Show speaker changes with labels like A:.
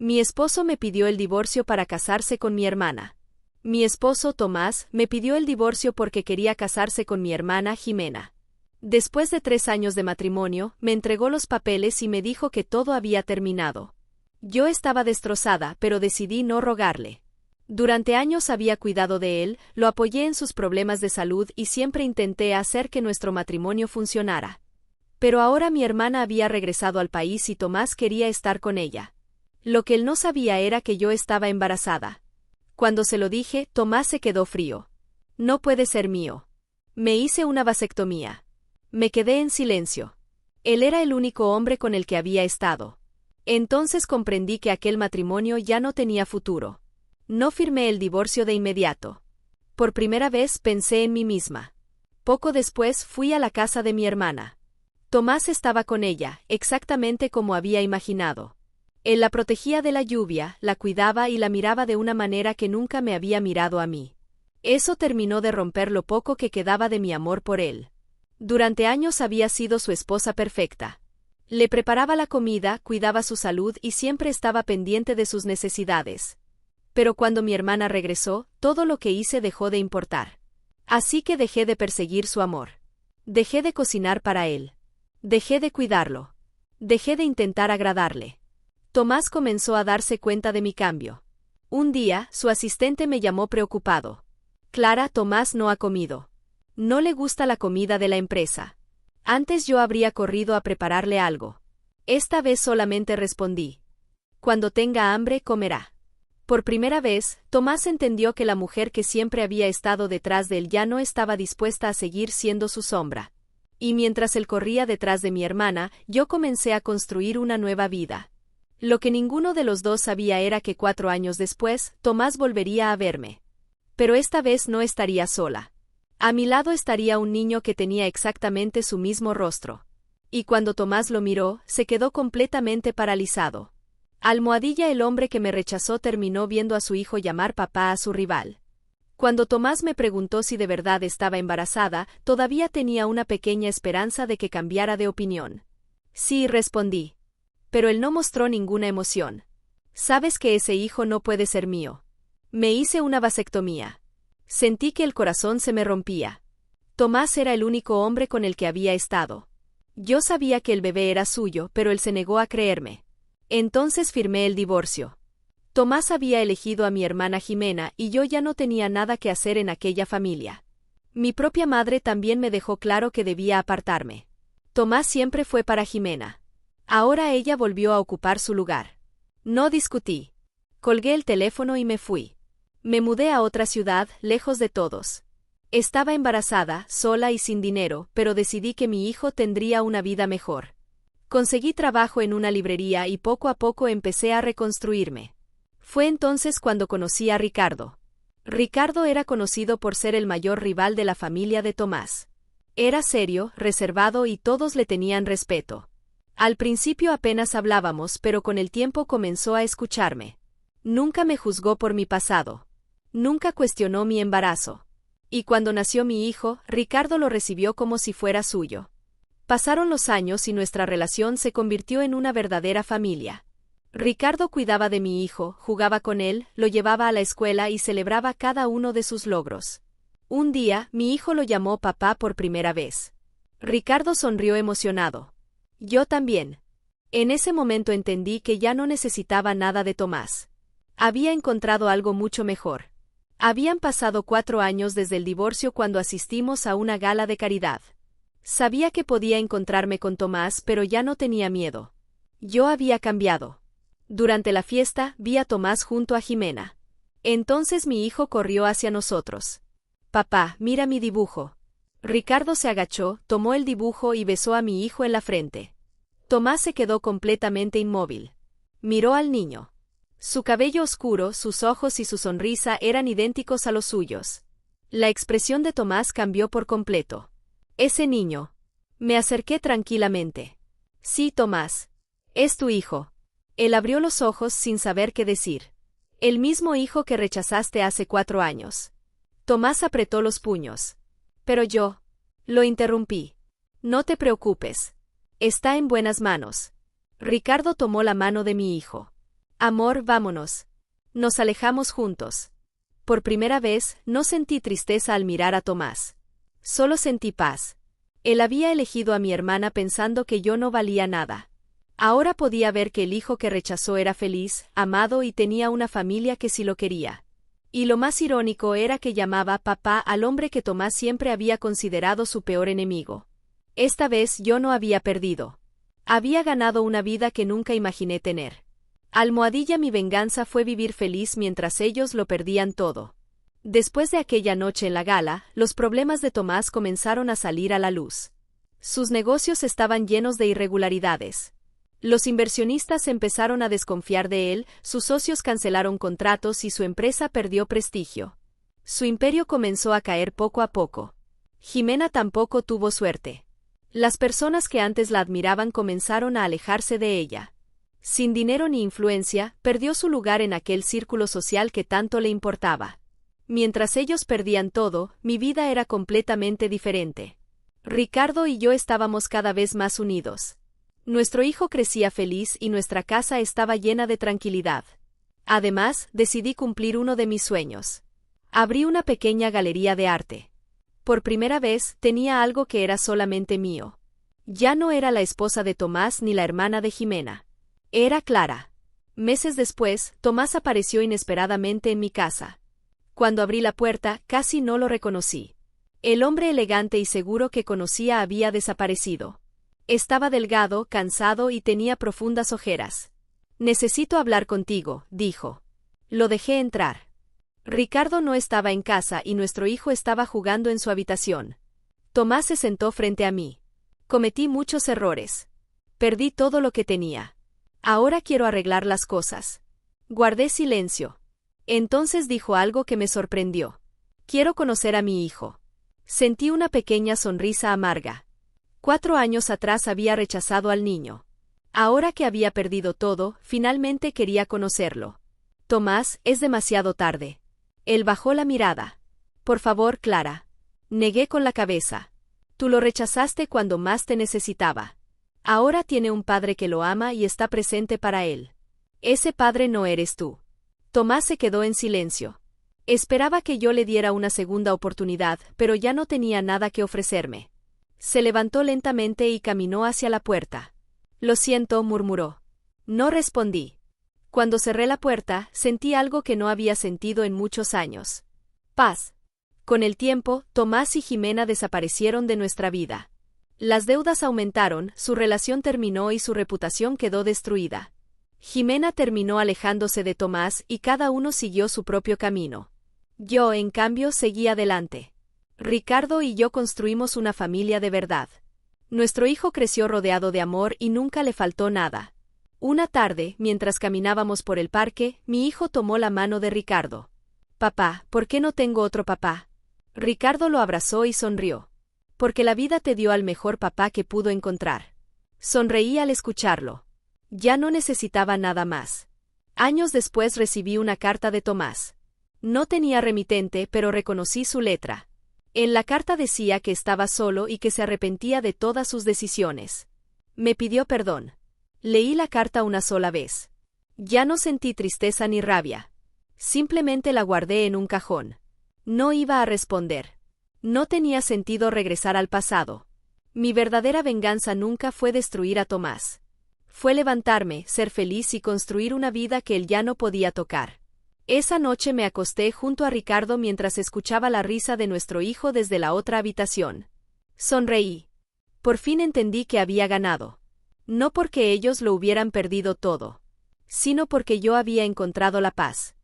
A: Mi esposo me pidió el divorcio para casarse con mi hermana. Mi esposo, Tomás, me pidió el divorcio porque quería casarse con mi hermana, Jimena. Después de 3 años de matrimonio, me entregó los papeles y me dijo que todo había terminado. Yo estaba destrozada, pero decidí no rogarle. Durante años había cuidado de él, lo apoyé en sus problemas de salud y siempre intenté hacer que nuestro matrimonio funcionara. Pero ahora mi hermana había regresado al país y Tomás quería estar con ella. Lo que él no sabía era que yo estaba embarazada. Cuando se lo dije, Tomás se quedó frío. No puede ser mío. Me hice una vasectomía. Me quedé en silencio. Él era el único hombre con el que había estado. Entonces comprendí que aquel matrimonio ya no tenía futuro. No firmé el divorcio de inmediato. Por primera vez pensé en mí misma. Poco después fui a la casa de mi hermana. Tomás estaba con ella, exactamente como había imaginado. Él la protegía de la lluvia, la cuidaba y la miraba de una manera que nunca me había mirado a mí. Eso terminó de romper lo poco que quedaba de mi amor por él. Durante años había sido su esposa perfecta. Le preparaba la comida, cuidaba su salud y siempre estaba pendiente de sus necesidades. Pero cuando mi hermana regresó, todo lo que hice dejó de importar. Así que dejé de perseguir su amor. Dejé de cocinar para él. Dejé de cuidarlo. Dejé de intentar agradarle. Tomás comenzó a darse cuenta de mi cambio. Un día, su asistente me llamó preocupado. Clara, Tomás no ha comido. No le gusta la comida de la empresa. Antes yo habría corrido a prepararle algo. Esta vez solamente respondí. Cuando tenga hambre, comerá. Por primera vez, Tomás entendió que la mujer que siempre había estado detrás de él ya no estaba dispuesta a seguir siendo su sombra. Y mientras él corría detrás de mi hermana, yo comencé a construir una nueva vida. Lo que ninguno de los dos sabía era que 4 años después, Tomás volvería a verme. Pero esta vez no estaría sola. A mi lado estaría un niño que tenía exactamente su mismo rostro. Y cuando Tomás lo miró, se quedó completamente paralizado. Almohadilla, el hombre que me rechazó, terminó viendo a su hijo llamar papá a su rival. Cuando Tomás me preguntó si de verdad estaba embarazada, todavía tenía una pequeña esperanza de que cambiara de opinión. Sí, respondí. Pero él no mostró ninguna emoción. Sabes que ese hijo no puede ser mío. Me hice una vasectomía. Sentí que el corazón se me rompía. Tomás era el único hombre con el que había estado. Yo sabía que el bebé era suyo, pero él se negó a creerme. Entonces firmé el divorcio. Tomás había elegido a mi hermana Jimena y yo ya no tenía nada que hacer en aquella familia. Mi propia madre también me dejó claro que debía apartarme. Tomás siempre fue para Jimena. Ahora ella volvió a ocupar su lugar. No discutí. Colgué el teléfono y me fui. Me mudé a otra ciudad, lejos de todos. Estaba embarazada, sola y sin dinero, pero decidí que mi hijo tendría una vida mejor. Conseguí trabajo en una librería y poco a poco empecé a reconstruirme. Fue entonces cuando conocí a Ricardo. Ricardo era conocido por ser el mayor rival de la familia de Tomás. Era serio, reservado y todos le tenían respeto. Al principio apenas hablábamos, pero con el tiempo comenzó a escucharme. Nunca me juzgó por mi pasado. Nunca cuestionó mi embarazo. Y cuando nació mi hijo, Ricardo lo recibió como si fuera suyo. Pasaron los años y nuestra relación se convirtió en una verdadera familia. Ricardo cuidaba de mi hijo, jugaba con él, lo llevaba a la escuela y celebraba cada uno de sus logros. Un día, mi hijo lo llamó papá por primera vez. Ricardo sonrió emocionado. Yo también. En ese momento entendí que ya no necesitaba nada de Tomás. Había encontrado algo mucho mejor. Habían pasado 4 años desde el divorcio cuando asistimos a una gala de caridad. Sabía que podía encontrarme con Tomás, pero ya no tenía miedo. Yo había cambiado. Durante la fiesta, vi a Tomás junto a Jimena. Entonces mi hijo corrió hacia nosotros. Papá, mira mi dibujo. Ricardo se agachó, tomó el dibujo y besó a mi hijo en la frente. Tomás se quedó completamente inmóvil. Miró al niño. Su cabello oscuro, sus ojos y su sonrisa eran idénticos a los suyos. La expresión de Tomás cambió por completo. Ese niño. Me acerqué tranquilamente. Sí, Tomás. Es tu hijo. Él abrió los ojos sin saber qué decir. El mismo hijo que rechazaste hace 4 años. Tomás apretó los puños. Pero yo. Lo interrumpí. No te preocupes. Está en buenas manos. Ricardo tomó la mano de mi hijo. Amor, vámonos. Nos alejamos juntos. Por primera vez, no sentí tristeza al mirar a Tomás. Solo sentí paz. Él había elegido a mi hermana pensando que yo no valía nada. Ahora podía ver que el hijo que rechazó era feliz, amado y tenía una familia que sí lo quería. Y lo más irónico era que llamaba papá al hombre que Tomás siempre había considerado su peor enemigo. Esta vez yo no había perdido. Había ganado una vida que nunca imaginé tener. Almohadilla, mi venganza fue vivir feliz mientras ellos lo perdían todo. Después de aquella noche en la gala, los problemas de Tomás comenzaron a salir a la luz. Sus negocios estaban llenos de irregularidades. Los inversionistas empezaron a desconfiar de él, sus socios cancelaron contratos y su empresa perdió prestigio. Su imperio comenzó a caer poco a poco. Jimena tampoco tuvo suerte. Las personas que antes la admiraban comenzaron a alejarse de ella. Sin dinero ni influencia, perdió su lugar en aquel círculo social que tanto le importaba. Mientras ellos perdían todo, mi vida era completamente diferente. Ricardo y yo estábamos cada vez más unidos. Nuestro hijo crecía feliz y nuestra casa estaba llena de tranquilidad. Además, decidí cumplir uno de mis sueños. Abrí una pequeña galería de arte. Por primera vez, tenía algo que era solamente mío. Ya no era la esposa de Tomás ni la hermana de Jimena. Era Clara. Meses después, Tomás apareció inesperadamente en mi casa. Cuando abrí la puerta, casi no lo reconocí. El hombre elegante y seguro que conocía había desaparecido. Estaba delgado, cansado y tenía profundas ojeras. «Necesito hablar contigo», dijo. Lo dejé entrar. Ricardo no estaba en casa y nuestro hijo estaba jugando en su habitación. Tomás se sentó frente a mí. Cometí muchos errores. Perdí todo lo que tenía. Ahora quiero arreglar las cosas. Guardé silencio. Entonces dijo algo que me sorprendió. «Quiero conocer a mi hijo». Sentí una pequeña sonrisa amarga. 4 años atrás había rechazado al niño. Ahora que había perdido todo, finalmente quería conocerlo. «Tomás, es demasiado tarde». Él bajó la mirada. «Por favor, Clara». Negué con la cabeza. «Tú lo rechazaste cuando más te necesitaba. Ahora tiene un padre que lo ama y está presente para él. Ese padre no eres tú». Tomás se quedó en silencio. Esperaba que yo le diera una segunda oportunidad, pero ya no tenía nada que ofrecerme. Se levantó lentamente y caminó hacia la puerta. «Lo siento», murmuró. No respondí. Cuando cerré la puerta, sentí algo que no había sentido en muchos años. Paz. Con el tiempo, Tomás y Jimena desaparecieron de nuestra vida. Las deudas aumentaron, su relación terminó y su reputación quedó destruida. Jimena terminó alejándose de Tomás y cada uno siguió su propio camino. Yo, en cambio, seguí adelante. Ricardo y yo construimos una familia de verdad. Nuestro hijo creció rodeado de amor y nunca le faltó nada. Una tarde, mientras caminábamos por el parque, mi hijo tomó la mano de Ricardo. «Papá, ¿por qué no tengo otro papá?» Ricardo lo abrazó y sonrió. «Porque la vida te dio al mejor papá que pudo encontrar». Sonreí al escucharlo. Ya no necesitaba nada más. Años después recibí una carta de Tomás. No tenía remitente, pero reconocí su letra. En la carta decía que estaba solo y que se arrepentía de todas sus decisiones. Me pidió perdón. Leí la carta una sola vez. Ya no sentí tristeza ni rabia. Simplemente la guardé en un cajón. No iba a responder. No tenía sentido regresar al pasado. Mi verdadera venganza nunca fue destruir a Tomás. Fue levantarme, ser feliz y construir una vida que él ya no podía tocar. Esa noche me acosté junto a Ricardo mientras escuchaba la risa de nuestro hijo desde la otra habitación. Sonreí. Por fin entendí que había ganado. No porque ellos lo hubieran perdido todo, sino porque yo había encontrado la paz.